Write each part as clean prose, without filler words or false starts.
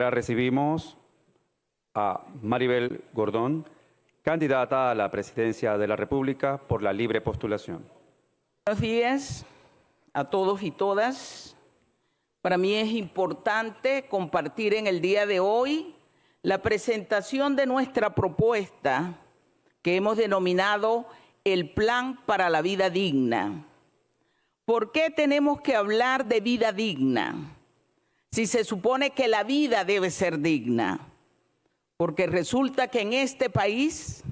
Ahora recibimos a Maribel Gordón, candidata a la presidencia de la República por la libre postulación. Buenos días a todos y todas. Para mí es importante compartir en el día de hoy la presentación de nuestra propuesta que hemos denominado el Plan para la Vida Digna. ¿Por qué tenemos que hablar de vida digna? Si se supone que la vida debe ser digna. Porque resulta que en este país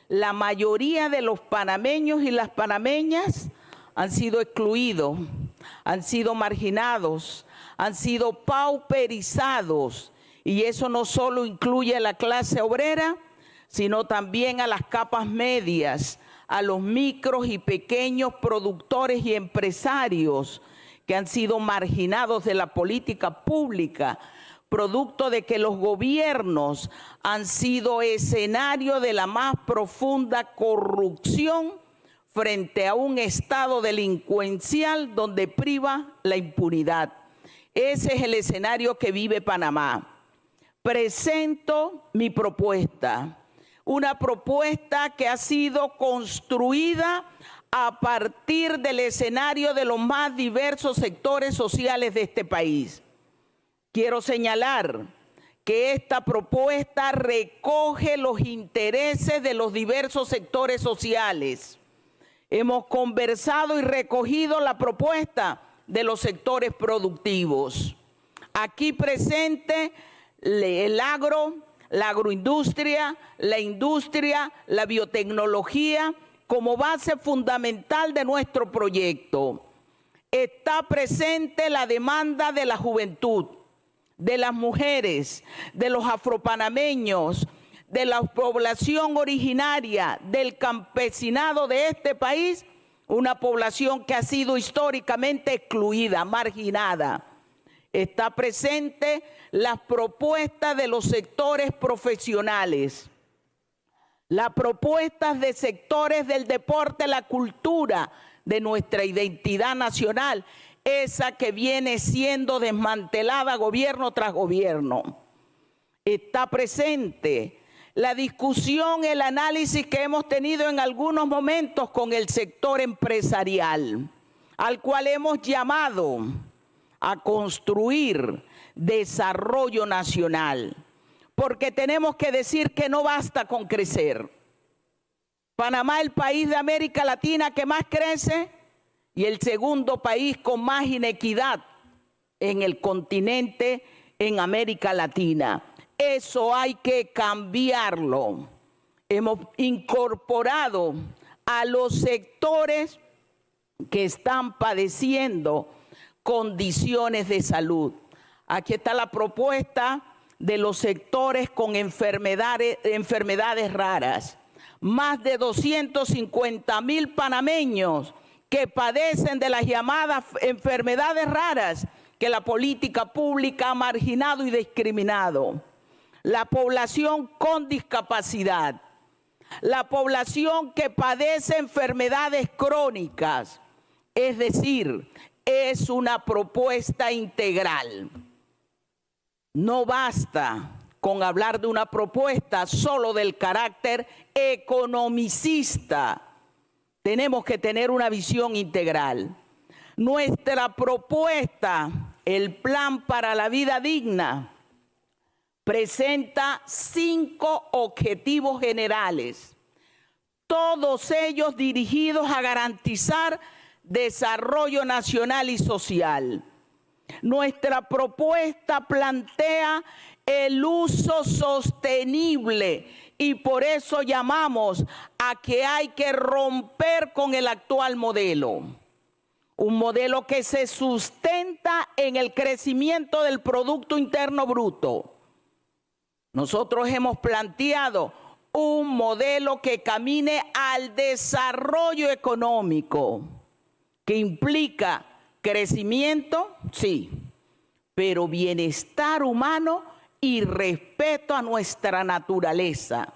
la mayoría de los panameños y las panameñas han sido excluidos, han sido marginados, han sido pauperizados. Y eso no solo incluye a la clase obrera, sino también a las capas medias, a los micros y pequeños productores y empresarios que han sido marginados de la política pública, producto de que los gobiernos han sido escenario de la más profunda corrupción frente a un estado delincuencial donde priva la impunidad. Ese es el escenario que vive Panamá. Presento mi propuesta, una propuesta que ha sido construida a partir del escenario de los más diversos sectores sociales de este país. Quiero señalar que esta propuesta recoge los intereses de los diversos sectores sociales. Hemos conversado y recogido la propuesta de los sectores productivos. Aquí presente el agro, la agroindustria, la industria, la biotecnología, como base fundamental de nuestro proyecto. Está presente la demanda de la juventud, de las mujeres, de los afropanameños, de la población originaria, del campesinado de este país, una población que ha sido históricamente excluida, marginada. Está presente las propuestas de los sectores profesionales, las propuestas de sectores del deporte, la cultura de nuestra identidad nacional, esa que viene siendo desmantelada gobierno tras gobierno. Está presente la discusión, el análisis que hemos tenido en algunos momentos con el sector empresarial, al cual hemos llamado a construir desarrollo nacional. Porque tenemos que decir que no basta con crecer. Panamá es el país de América Latina que más crece y el segundo país con más inequidad en el continente, en América Latina. Eso hay que cambiarlo. Hemos incorporado a los sectores que están padeciendo condiciones de salud. Aquí está la propuesta de los sectores con enfermedades raras. Más de 250,000 panameños que padecen de las llamadas enfermedades raras que la política pública ha marginado y discriminado. La población con discapacidad, la población que padece enfermedades crónicas. Es decir, es una propuesta integral. No basta con hablar de una propuesta solo del carácter economicista. Tenemos que tener una visión integral. Nuestra propuesta, el Plan para la Vida Digna, presenta 5 objetivos generales, todos ellos dirigidos a garantizar desarrollo nacional y social. Nuestra propuesta plantea el uso sostenible y por eso llamamos a que hay que romper con el actual modelo. Un modelo que se sustenta en el crecimiento del Producto Interno Bruto. Nosotros hemos planteado un modelo que camine al desarrollo económico, que implica crecimiento, sí, pero bienestar humano y respeto a nuestra naturaleza.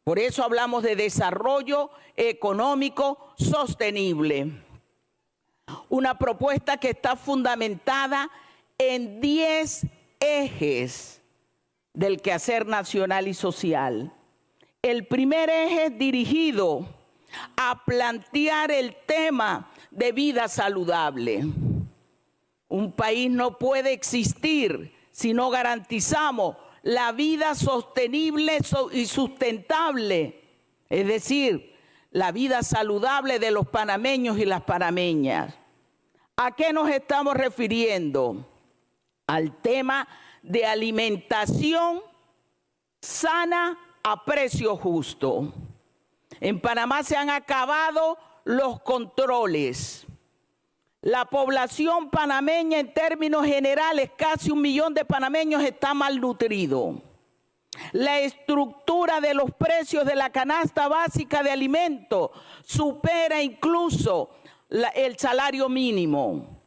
Por eso hablamos de desarrollo económico sostenible. Una propuesta que está fundamentada en 10 ejes del quehacer nacional y social. El primer eje es dirigido a plantear el tema de vida saludable. Un país no puede existir si no garantizamos la vida sostenible y sustentable, es decir, la vida saludable de los panameños y las panameñas. ¿A qué nos estamos refiriendo? Al tema de alimentación sana a precio justo. En Panamá se han acabado los controles. La población panameña en términos generales, casi 1 millón de panameños está malnutrido. La estructura de los precios de la canasta básica de alimentos supera incluso el salario mínimo.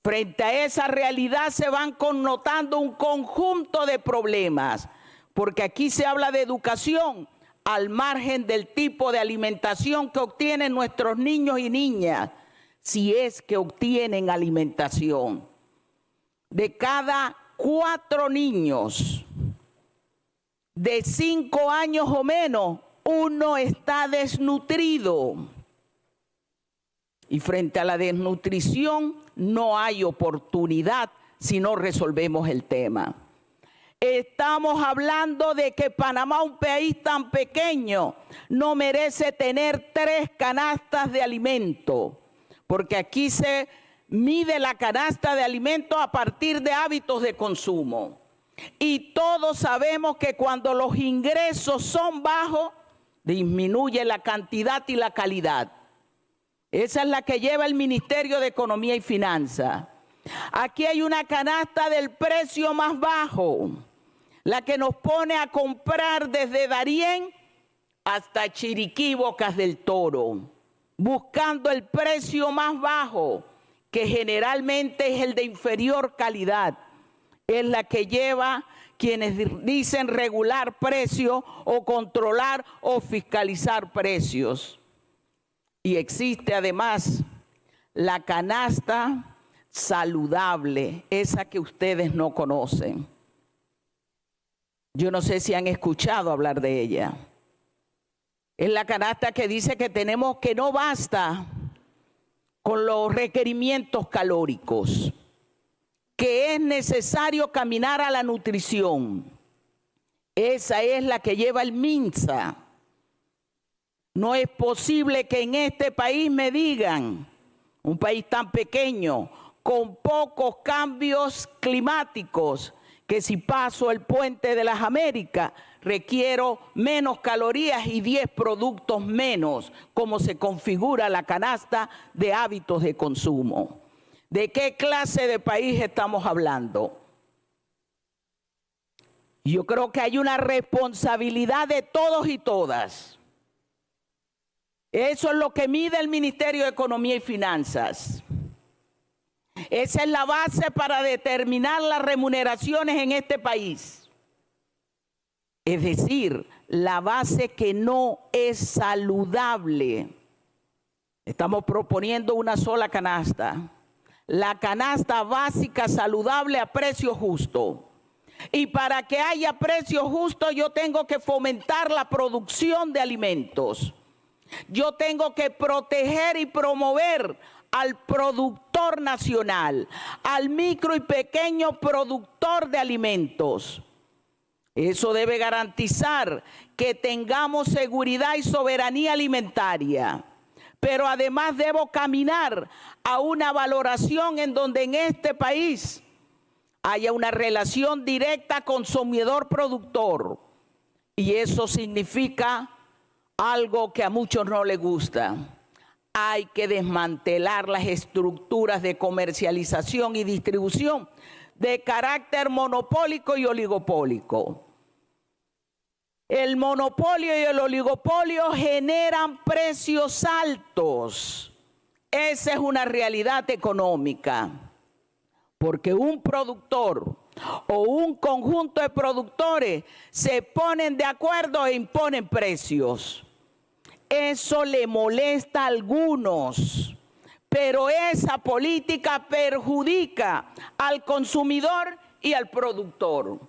Frente a esa realidad se van connotando un conjunto de problemas, porque aquí se habla de educación al margen del tipo de alimentación que obtienen nuestros niños y niñas, si es que obtienen alimentación. De cada 4 niños de 5 años o menos, 1 está desnutrido. Y frente a la desnutrición no hay oportunidad si no resolvemos el tema. Estamos hablando de que Panamá, un país tan pequeño, no merece tener 3 canastas de alimento, porque aquí se mide la canasta de alimentos a partir de hábitos de consumo. Y todos sabemos que cuando los ingresos son bajos, disminuye la cantidad y la calidad. Esa es la que lleva el Ministerio de Economía y Finanzas. Aquí hay una canasta del precio más bajo, la que nos pone a comprar desde Darién hasta Chiriquí, Bocas del Toro, buscando el precio más bajo, que generalmente es el de inferior calidad. Es la que lleva quienes dicen regular precios o controlar o fiscalizar precios. Y existe además la canasta saludable, esa que ustedes no conocen. Yo no sé si han escuchado hablar de ella. Es la canasta que dice que tenemos que no basta con los requerimientos calóricos, que es necesario caminar a la nutrición. Esa es la que lleva el MINSA. No es posible que en este país me digan, un país tan pequeño, con pocos cambios climáticos, que si paso el puente de las Américas, requiero menos calorías y 10 productos menos, como se configura la canasta de hábitos de consumo. ¿De qué clase de país estamos hablando? Yo creo que hay una responsabilidad de todos y todas. Eso es lo que mide el Ministerio de Economía y Finanzas. Esa es la base para determinar las remuneraciones en este país. Es decir, la base que no es saludable. Estamos proponiendo una sola canasta. La canasta básica saludable a precio justo. Y para que haya precio justo, yo tengo que fomentar la producción de alimentos. Yo tengo que proteger y promover al productor nacional, al micro y pequeño productor de alimentos. Eso debe garantizar que tengamos seguridad y soberanía alimentaria. Pero además debo caminar a una valoración en donde en este país haya una relación directa consumidor-productor. Y eso significa algo que a muchos no les gusta. Hay que desmantelar las estructuras de comercialización y distribución de carácter monopólico y oligopólico. El monopolio y el oligopolio generan precios altos. Esa es una realidad económica, porque un productor o un conjunto de productores se ponen de acuerdo e imponen precios. Eso le molesta a algunos, pero esa política perjudica al consumidor y al productor.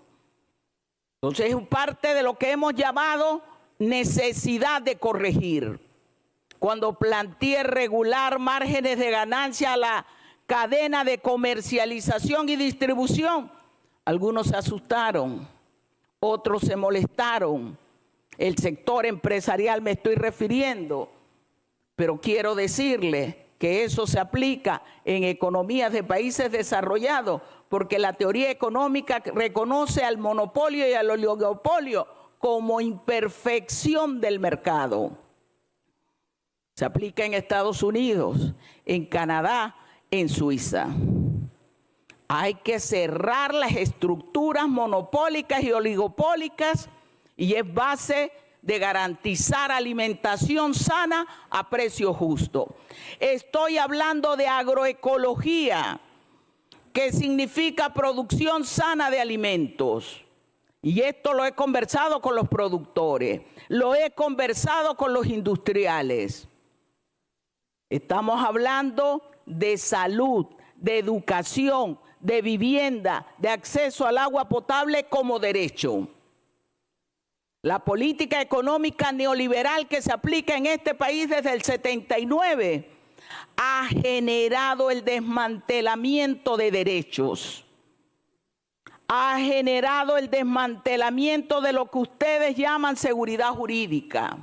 Entonces es parte de lo que hemos llamado necesidad de corregir. Cuando planteé regular márgenes de ganancia a la cadena de comercialización y distribución, algunos se asustaron, otros se molestaron. El sector empresarial me estoy refiriendo, pero quiero decirles que eso se aplica en economías de países desarrollados, porque la teoría económica reconoce al monopolio y al oligopolio como imperfección del mercado. Se aplica en Estados Unidos, en Canadá, en Suiza. Hay que cerrar las estructuras monopólicas y oligopólicas y es base de garantizar alimentación sana a precio justo. Estoy hablando de agroecología, que significa producción sana de alimentos. Y esto lo he conversado con los productores, lo he conversado con los industriales. Estamos hablando de salud, de educación, de vivienda, de acceso al agua potable como derecho. La política económica neoliberal que se aplica en este país desde el 79 ha generado el desmantelamiento de derechos, ha generado el desmantelamiento de lo que ustedes llaman seguridad jurídica,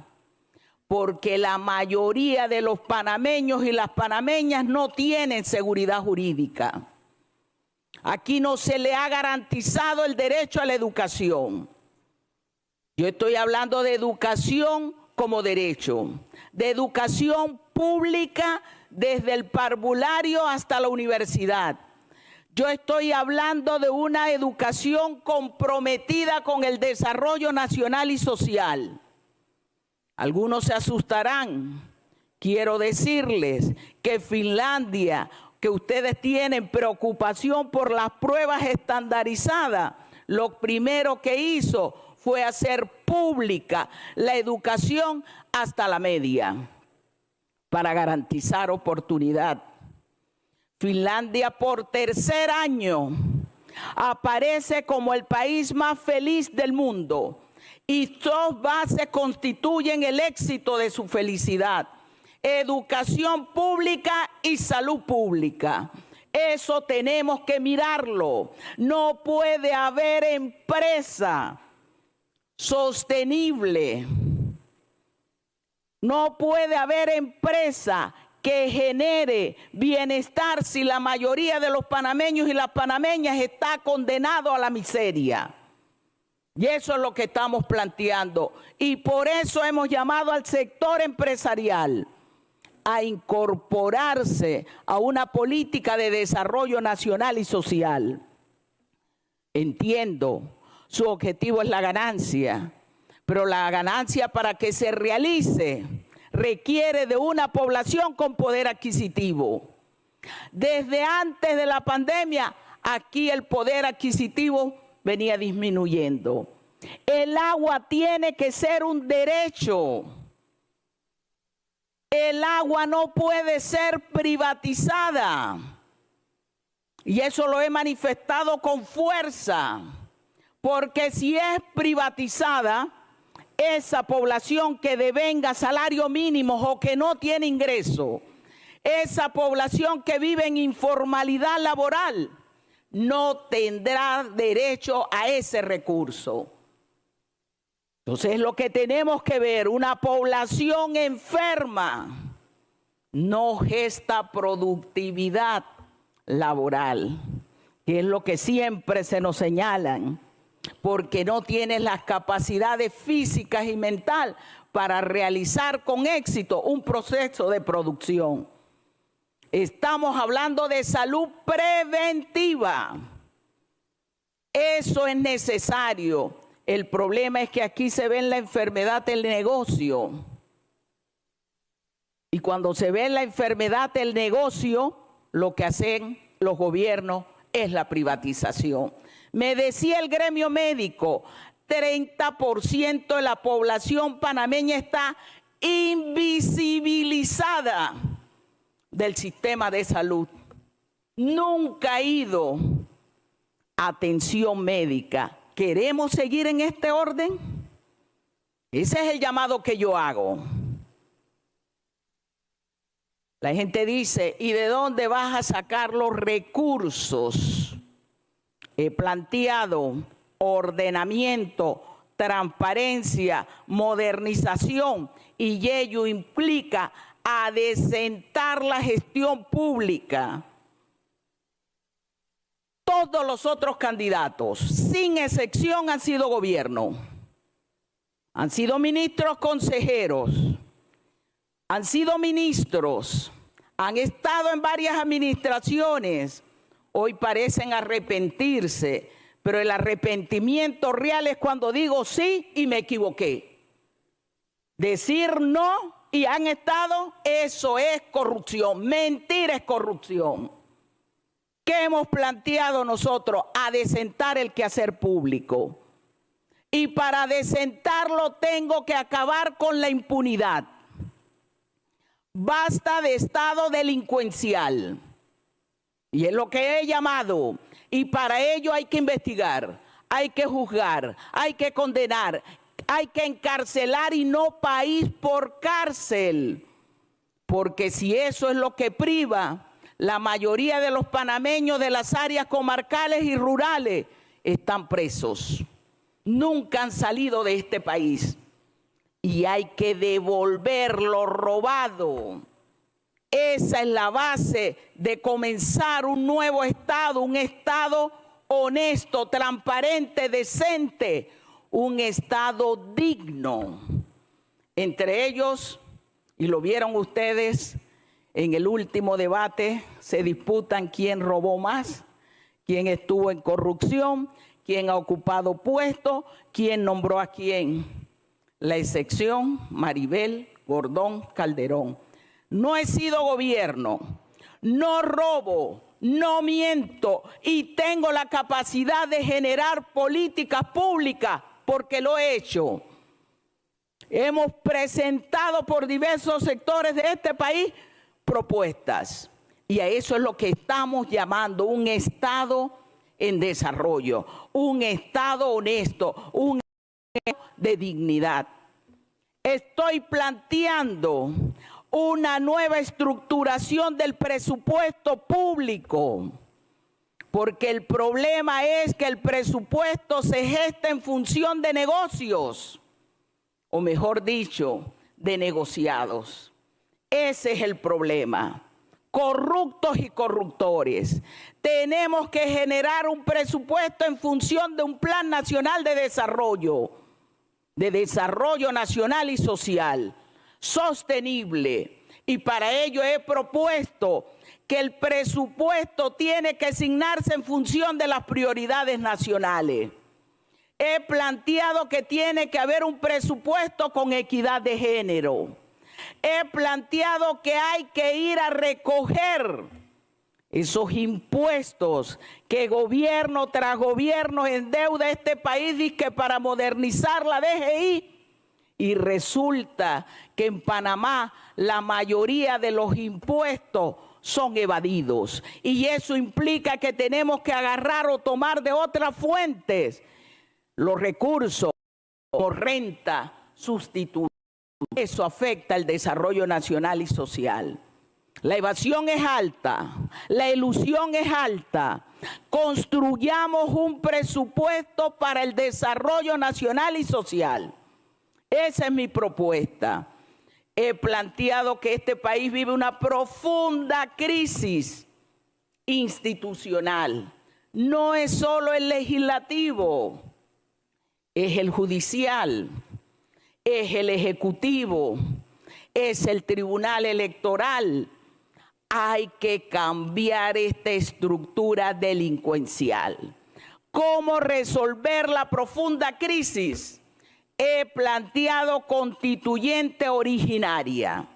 porque la mayoría de los panameños y las panameñas no tienen seguridad jurídica. Aquí no se le ha garantizado el derecho a la educación. Yo estoy hablando de educación como derecho, de educación pública desde el parvulario hasta la universidad. Yo estoy hablando de una educación comprometida con el desarrollo nacional y social. Algunos se asustarán. Quiero decirles que Finlandia, que ustedes tienen preocupación por las pruebas estandarizadas, lo primero que hizo fue hacer pública la educación hasta la media para garantizar oportunidad. Finlandia por tercer año aparece como el país más feliz del mundo y dos bases constituyen el éxito de su felicidad: educación pública y salud pública. Eso tenemos que mirarlo. No puede haber empresa sostenible. No puede haber empresa que genere bienestar si la mayoría de los panameños y las panameñas está condenado a la miseria. Y eso es lo que estamos planteando. Y por eso hemos llamado al sector empresarial a incorporarse a una política de desarrollo nacional y social. Entiendo, su objetivo es la ganancia, pero la ganancia, para que se realice, requiere de una población con poder adquisitivo. Desde antes de la pandemia, aquí el poder adquisitivo venía disminuyendo. El agua tiene que ser un derecho. El agua no puede ser privatizada. Y eso lo he manifestado con fuerza. Porque si es privatizada, esa población que devenga salario mínimo o que no tiene ingreso, esa población que vive en informalidad laboral, no tendrá derecho a ese recurso. Entonces lo que tenemos que ver, una población enferma no gesta productividad laboral, que es lo que siempre se nos señalan, porque no tienes las capacidades físicas y mental para realizar con éxito un proceso de producción. Estamos hablando de salud preventiva. Eso es necesario. El problema es que aquí se ve en la enfermedad del negocio. Y cuando se ve en la enfermedad del negocio, lo que hacen los gobiernos es la privatización. Me decía el gremio médico, 30% de la población panameña está invisibilizada del sistema de salud. Nunca ha ido a atención médica, ¿Queremos seguir en este orden? Ese es el llamado que yo hago. La gente dice, ¿y de dónde vas a sacar los recursos? He planteado ordenamiento, transparencia, modernización, y ello implica adecentar la gestión pública. Todos los otros candidatos, sin excepción, han sido gobierno. Han sido ministros consejeros, han sido ministros, han estado en varias administraciones. Hoy parecen arrepentirse, pero el arrepentimiento real es cuando digo sí y me equivoqué. Decir no y han estado, eso es corrupción. Mentir es corrupción. ¿Qué hemos planteado nosotros? Adecentar el quehacer público. Y para adecentarlo tengo que acabar con la impunidad. Basta de estado delincuencial. Y es lo que he llamado. Y para ello hay que investigar, hay que juzgar, hay que condenar, hay que encarcelar y no país por cárcel. Porque si eso es lo que priva, la mayoría de los panameños de las áreas comarcales y rurales están presos. Nunca han salido de este país. Y hay que devolver lo robado. Esa es la base de comenzar un nuevo Estado, un Estado honesto, transparente, decente, un Estado digno. Entre ellos, y lo vieron ustedes en el último debate, se disputan quién robó más, quién estuvo en corrupción, quién ha ocupado puestos, quién nombró a quién. La excepción, Maribel Gordón Calderón. No he sido gobierno, no robo, no miento y tengo la capacidad de generar políticas públicas porque lo he hecho. Hemos presentado por diversos sectores de este país propuestas y a eso es lo que estamos llamando un Estado en desarrollo, un Estado honesto, un Estado de dignidad. Estoy planteando una nueva estructuración del presupuesto público, porque el problema es que el presupuesto se gesta en función de negocios, o mejor dicho, de negociados. Ese es el problema. Corruptos y corruptores. Tenemos que generar un presupuesto en función de un plan nacional de desarrollo nacional y social, sostenible. Y para ello he propuesto que el presupuesto tiene que asignarse en función de las prioridades nacionales. He planteado que tiene que haber un presupuesto con equidad de género. He planteado que hay que ir a recoger esos impuestos que gobierno tras gobierno endeuda este país dizque para modernizar la DGI. Y resulta que en Panamá la mayoría de los impuestos son evadidos. Y eso implica que tenemos que agarrar o tomar de otras fuentes los recursos por renta sustituta. Eso afecta el desarrollo nacional y social. La evasión es alta, la elusión es alta. Construyamos un presupuesto para el desarrollo nacional y social. Esa es mi propuesta. He planteado que este país vive una profunda crisis institucional. No es solo el legislativo, es el judicial, es el ejecutivo, es el tribunal electoral. Hay que cambiar esta estructura delincuencial. ¿Cómo resolver la profunda crisis? He planteado constituyente originaria.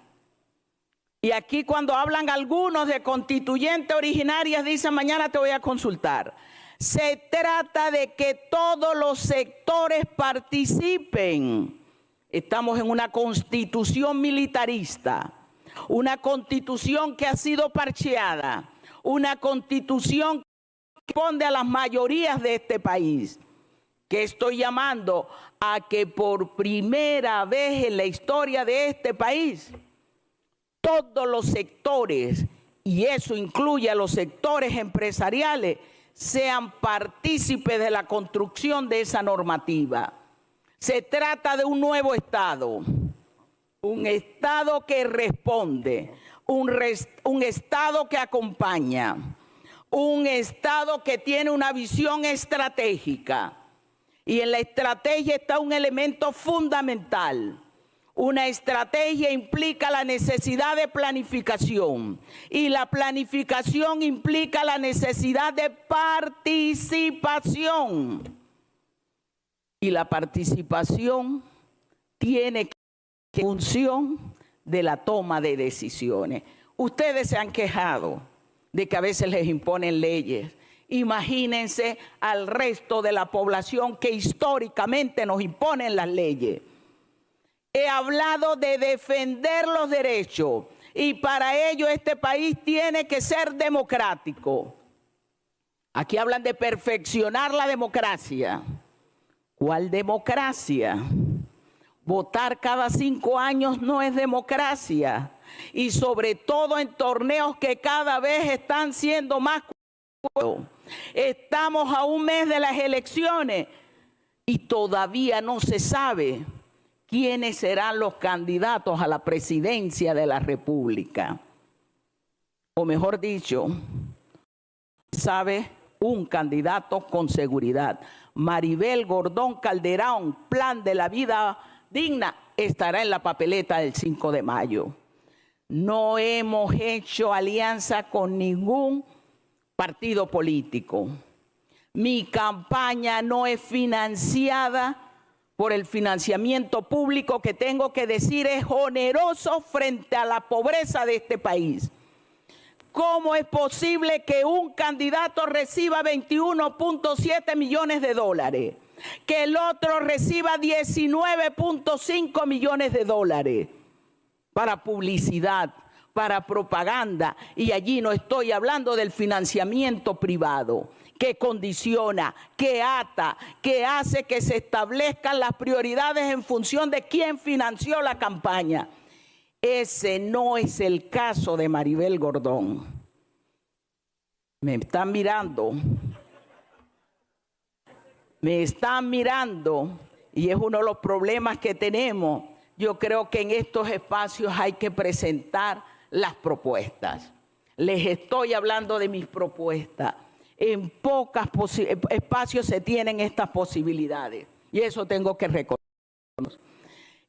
Y aquí cuando hablan algunos de constituyente originaria, dicen mañana te voy a consultar. Se trata de que todos los sectores participen. Estamos en una constitución militarista, una constitución que ha sido parcheada, una constitución que responde a las mayorías de este país. que estoy llamando a que por primera vez en la historia de este país, todos los sectores, y eso incluye a los sectores empresariales, sean partícipes de la construcción de esa normativa. Se trata de un nuevo Estado, un Estado que responde, un Estado que acompaña, un Estado que tiene una visión estratégica. Y en la estrategia está un elemento fundamental. Una estrategia implica la necesidad de planificación y la planificación implica la necesidad de participación. Y la participación tiene que ser en función de la toma de decisiones. Ustedes se han quejado de que a veces les imponen leyes. Imagínense al resto de la población que históricamente nos imponen las leyes. He hablado de defender los derechos y para ello este país tiene que ser democrático. Aquí hablan de perfeccionar la democracia. ¿Cuál democracia? Votar cada 5 años no es democracia. Y sobre todo en torneos que cada vez están siendo más complicados. Estamos a un mes de las elecciones y todavía no se sabe quiénes serán los candidatos a la presidencia de la República. O mejor dicho, sabe un candidato con seguridad. Maribel Gordón Calderón, Plan de la Vida Digna, estará en la papeleta del 5 de mayo. No hemos hecho alianza con ningún partido político. Mi campaña no es financiada por el financiamiento público, que tengo que decir es oneroso frente a la pobreza de este país. ¿Cómo es posible que un candidato reciba 21.7 millones de dólares? Que el otro reciba 19.5 millones de dólares para publicidad, para propaganda, y allí no estoy hablando del financiamiento privado, que condiciona, que ata, que hace que se establezcan las prioridades en función de quién financió la campaña. Ese no es el caso de Maribel Gordón. Me están mirando. Me están mirando y es uno de los problemas que tenemos. Yo creo que en estos espacios hay que presentar las propuestas. Les estoy hablando de mis propuestas. En pocos espacios se tienen estas posibilidades y eso tengo que reconocer.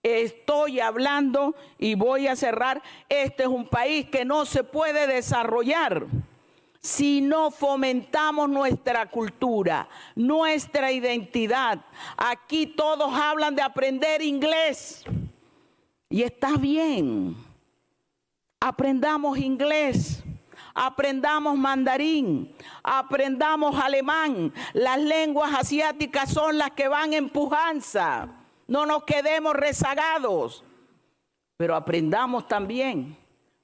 Estoy hablando y voy a cerrar. Este es un país que no se puede desarrollar si no fomentamos nuestra cultura, nuestra identidad. Aquí todos hablan de aprender inglés y está bien. Aprendamos inglés, aprendamos mandarín, aprendamos alemán. Las lenguas asiáticas son las que van en pujanza. No nos quedemos rezagados, pero aprendamos también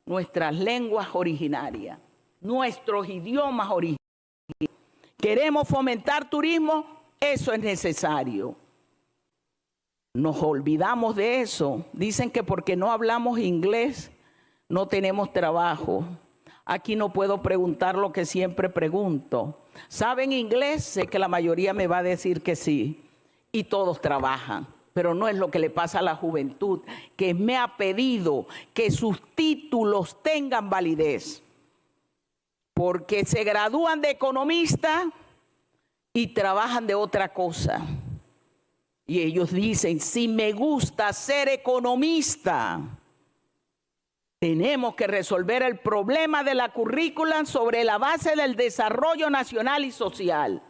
nuestras lenguas originarias, nuestros idiomas originarios. ¿Queremos fomentar turismo? Eso es necesario. Nos olvidamos de eso. Dicen que porque no hablamos inglés no tenemos trabajo. Aquí no puedo preguntar lo que siempre pregunto. ¿Saben inglés? Sé que la mayoría me va a decir que sí. Y todos trabajan. Pero no es lo que le pasa a la juventud, que me ha pedido que sus títulos tengan validez. Porque se gradúan de economista y trabajan de otra cosa. Y ellos dicen, si me gusta ser economista, tenemos que resolver el problema de la currícula sobre la base del desarrollo nacional y social.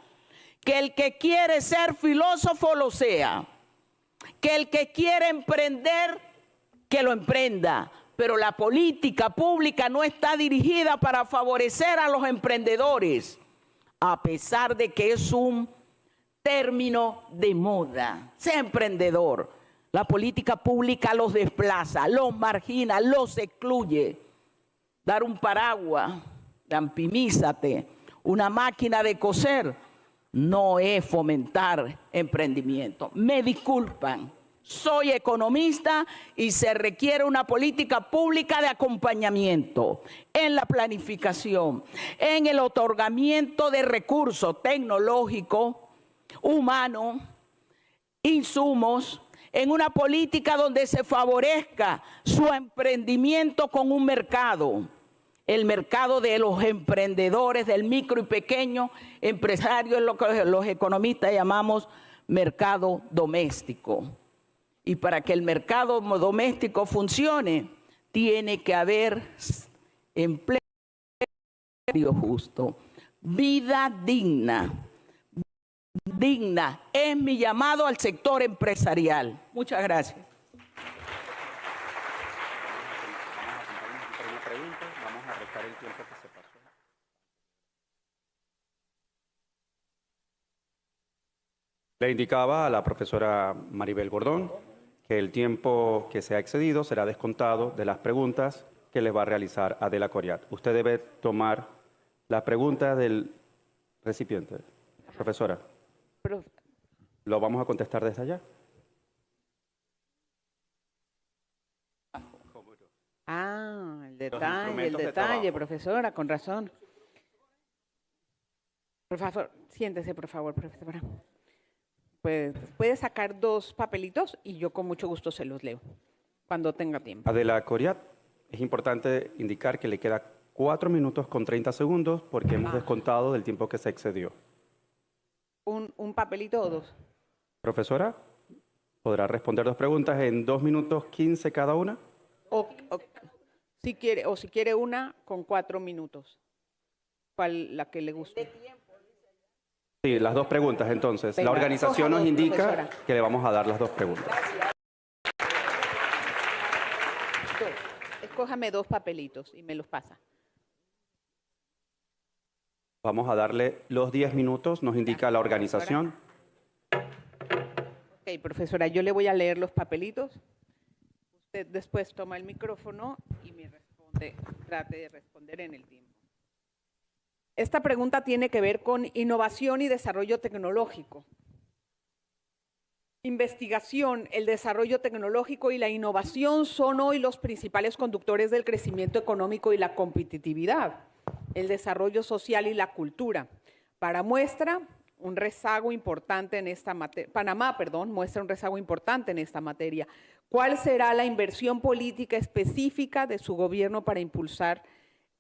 Que el que quiere ser filósofo lo sea. Que el que quiere emprender, que lo emprenda. Pero la política pública no está dirigida para favorecer a los emprendedores, a pesar de que es un término de moda. Sea emprendedor. La política pública los desplaza, los margina, los excluye. Dar un paraguas, ampimízate, una máquina de coser, no es fomentar emprendimiento. Me disculpan, soy economista y se requiere una política pública de acompañamiento en la planificación, en el otorgamiento de recursos tecnológicos, humanos, insumos, en una política donde se favorezca su emprendimiento con un mercado, el mercado de los emprendedores, del micro y pequeño empresario, es lo que los economistas llamamos mercado doméstico. Y para que el mercado doméstico funcione, tiene que haber empleo justo, vida digna. Digna es mi llamado al sector empresarial. Muchas gracias. Le indicaba a la profesora Maribel Gordón que el tiempo que se ha excedido será descontado de las preguntas que le va a realizar Adela Coriat. Usted debe tomar la pregunta del recipiente. Profesora, ¿lo vamos a contestar desde allá? Ah, el detalle, profesora, con razón. Por favor, siéntese, por favor, profesora. Pues puede sacar 2 papelitos y yo con mucho gusto se los leo cuando tenga tiempo. Adela Coriat, es importante indicar que le queda 4 minutos con 30 segundos porque hemos descontado del tiempo que se excedió. ¿Un papelito o 2? Profesora, ¿podrá responder 2 preguntas en 2 minutos 15 cada una? Si quiere una con 4 minutos. ¿Cuál la que le guste? Sí, las 2 preguntas entonces. Venga, la organización nos indica profesora, que le vamos a dar las 2 preguntas. Escójame 2 papelitos y me los pasa. Vamos a darle los 10 minutos, nos indica la organización. Ok, profesora, yo le voy a leer los papelitos. Usted después toma el micrófono y me responde, trate de responder en el tiempo. Esta pregunta tiene que ver con innovación y desarrollo tecnológico. Investigación, el desarrollo tecnológico y la innovación son hoy los principales conductores del crecimiento económico y la competitividad, el desarrollo social y la cultura. Para muestra, un rezago importante en esta materia. Panamá, muestra un rezago importante en esta materia. ¿Cuál será la inversión política específica de su gobierno para impulsar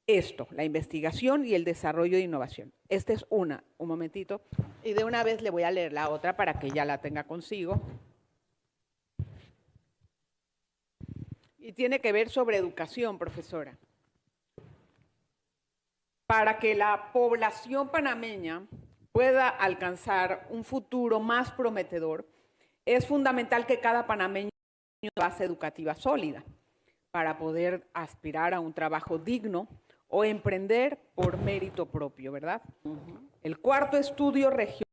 esto, la investigación y el desarrollo de innovación? Esta es un momentito, y de una vez le voy a leer la otra para que ya la tenga consigo. Y tiene que ver sobre educación, profesora. Para que la población panameña pueda alcanzar un futuro más prometedor, es fundamental que cada panameño tenga una base educativa sólida para poder aspirar a un trabajo digno o emprender por mérito propio, ¿verdad? El cuarto estudio regional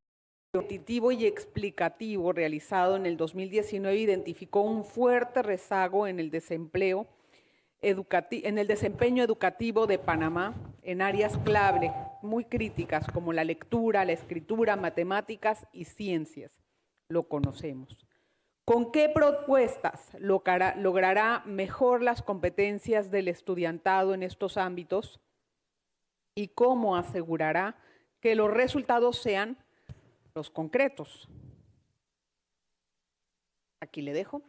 competitivo y explicativo realizado en el 2019 identificó un fuerte rezago en el desempeño educativo de Panamá en áreas clave muy críticas como la lectura, la escritura, matemáticas y ciencias. Lo conocemos. ¿Con qué propuestas logrará mejor las competencias del estudiantado en estos ámbitos? ¿Y cómo asegurará que los resultados sean los concretos? Aquí le dejo.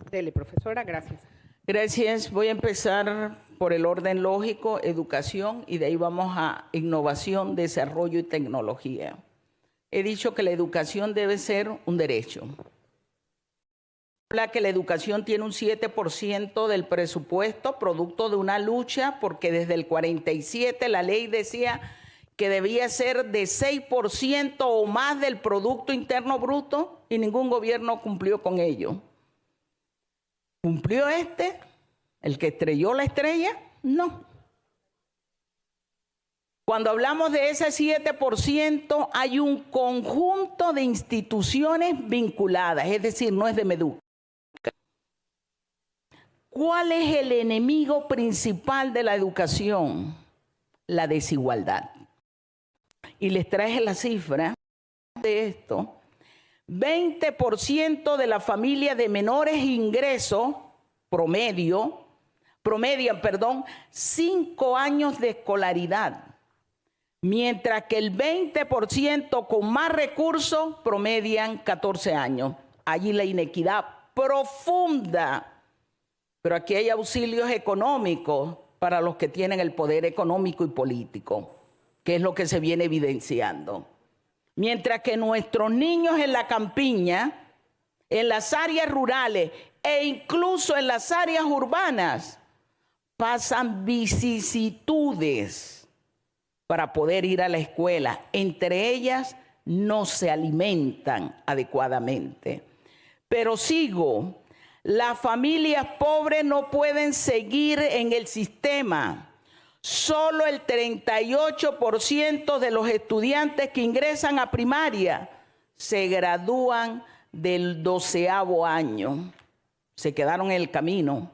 Dele, profesora, gracias. Gracias. Voy a empezar por el orden lógico, educación, y de ahí vamos a innovación, desarrollo y tecnología. He dicho que la educación debe ser un derecho. Habla que la educación tiene un 7% del presupuesto, producto de una lucha, porque desde el 47 la ley decía que debía ser de 6% o más del Producto Interno Bruto, y ningún gobierno cumplió con ello. ¿Cumplió el que estrelló la estrella? No. Cuando hablamos de ese 7%, hay un conjunto de instituciones vinculadas, es decir, no es de Meduca. ¿Cuál es el enemigo principal de la educación? La desigualdad. y les traje la cifra de esto. 20% de las familias de menores ingresos promedian 5 años de escolaridad, mientras que el 20% con más recursos promedian 14 años. Allí la inequidad profunda. Pero aquí hay auxilios económicos para los que tienen el poder económico y político, que es lo que se viene evidenciando. Mientras que nuestros niños en la campiña, en las áreas rurales e incluso en las áreas urbanas, pasan vicisitudes para poder ir a la escuela. Entre ellas, no se alimentan adecuadamente. Pero sigo, las familias pobres no pueden seguir en el sistema. Solo el 38% de los estudiantes que ingresan a primaria se gradúan del 12º año. Se quedaron en el camino.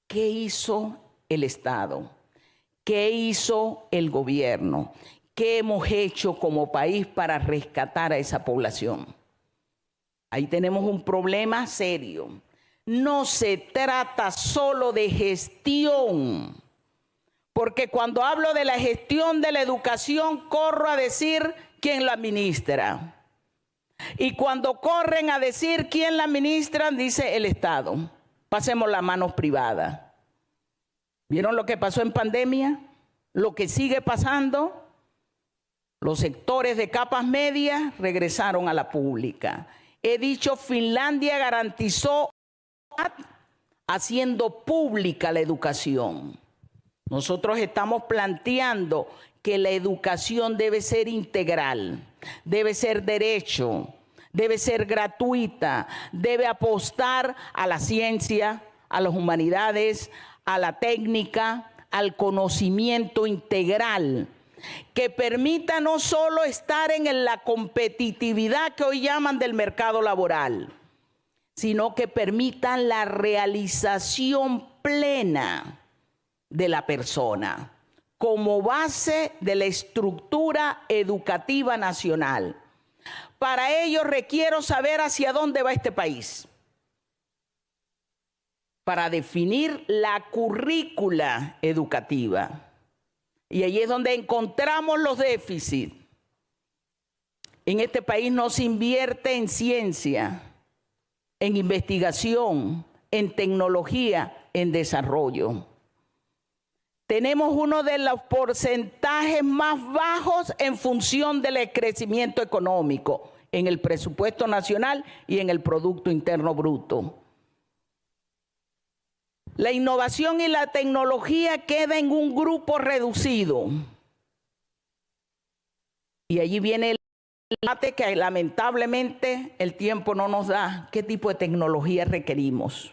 ¿Qué hizo el Estado? ¿Qué hizo el gobierno? ¿Qué hemos hecho como país para rescatar a esa población? Ahí tenemos un problema serio. No se trata solo de gestión, porque cuando hablo de la gestión de la educación, corro a decir quién la administra. Y cuando corren a decir quién la administra, dice el Estado. Pasemos las manos privadas. ¿Vieron lo que pasó en pandemia? Lo que sigue pasando. Los sectores de capas medias regresaron a la pública. He dicho, Finlandia garantizó haciendo pública la educación. Nosotros estamos planteando que la educación debe ser integral, debe ser derecho, debe ser gratuita, debe apostar a la ciencia, a las humanidades, a la técnica, al conocimiento integral, que permita no solo estar en la competitividad que hoy llaman del mercado laboral, sino que permita la realización plena de la persona como base de la estructura educativa nacional. Para ello requiero saber hacia dónde va este país, para definir la currícula educativa. Y ahí es donde encontramos los déficits. En este país no se invierte en ciencia, en investigación, en tecnología, en desarrollo. Tenemos uno de los porcentajes más bajos en función del crecimiento económico, en el presupuesto nacional y en el Producto Interno Bruto. La innovación y la tecnología queda en un grupo reducido. Y allí viene el debate que lamentablemente el tiempo no nos da. ¿Qué tipo de tecnología requerimos?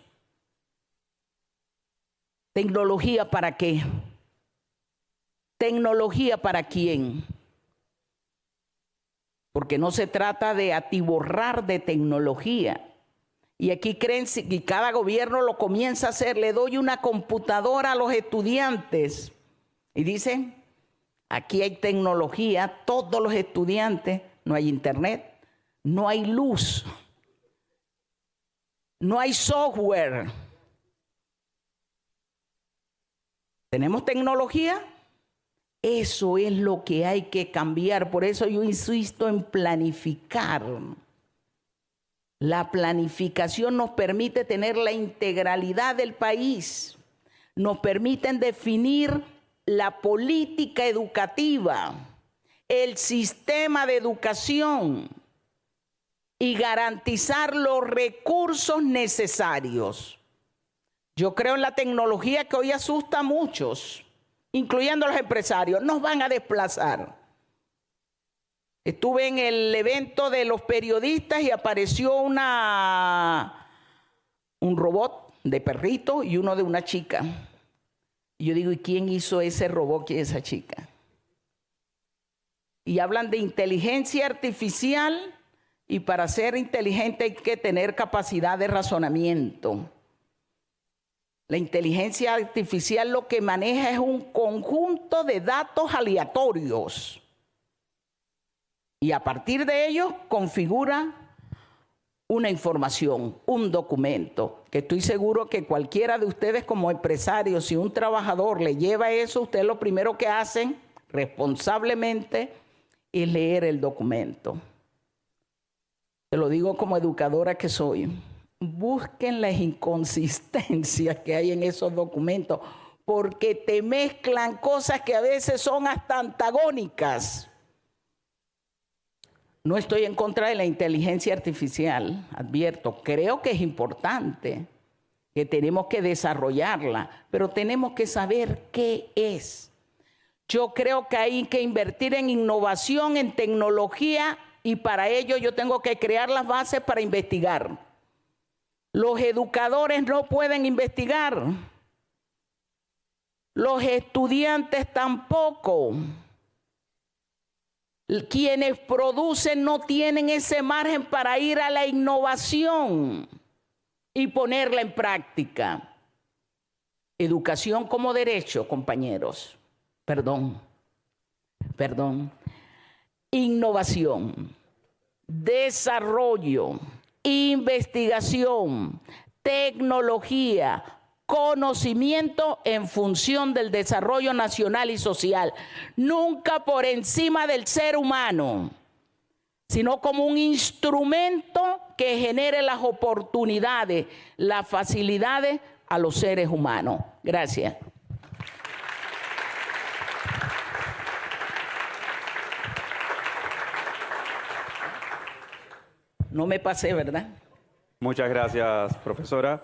¿Tecnología para qué? ¿Tecnología para quién? Porque no se trata de atiborrar de tecnología. Y aquí creen que cada gobierno lo comienza a hacer. Le doy una computadora a los estudiantes. Y dicen, aquí hay tecnología, todos los estudiantes, no hay internet, no hay luz, no hay software. ¿Tenemos tecnología? Eso es lo que hay que cambiar. Por eso yo insisto en planificar. La planificación nos permite tener la integralidad del país, nos permiten definir la política educativa, el sistema de educación y garantizar los recursos necesarios. Yo creo en la tecnología que hoy asusta a muchos, incluyendo a los empresarios. Nos van a desplazar. Estuve en el evento de los periodistas y apareció un robot de perrito y uno de una chica. Y yo digo, ¿y quién hizo ese robot y esa chica? Y hablan de inteligencia artificial, y para ser inteligente hay que tener capacidad de razonamiento. La inteligencia artificial lo que maneja es un conjunto de datos aleatorios Y a partir de ello configura una información, un documento, que estoy seguro que cualquiera de ustedes como empresario, si un trabajador le lleva eso, ustedes lo primero que hacen responsablemente es leer el documento. Te lo digo como educadora que soy. Busquen las inconsistencias que hay en esos documentos, porque te mezclan cosas que a veces son hasta antagónicas. No estoy en contra de la inteligencia artificial, advierto, creo que es importante, que tenemos que desarrollarla, pero tenemos que saber qué es. Yo creo que hay que invertir en innovación, en tecnología, y para ello yo tengo que crear las bases para investigar. Los educadores no pueden investigar, los estudiantes tampoco. Quienes producen no tienen ese margen para ir a la innovación y ponerla en práctica. Educación como derecho, compañeros. Perdón. Innovación, desarrollo, investigación, tecnología, conocimiento en función del desarrollo nacional y social, nunca por encima del ser humano, sino como un instrumento que genere las oportunidades, las facilidades a los seres humanos. Gracias. No me pasé, ¿verdad? Muchas gracias, profesora.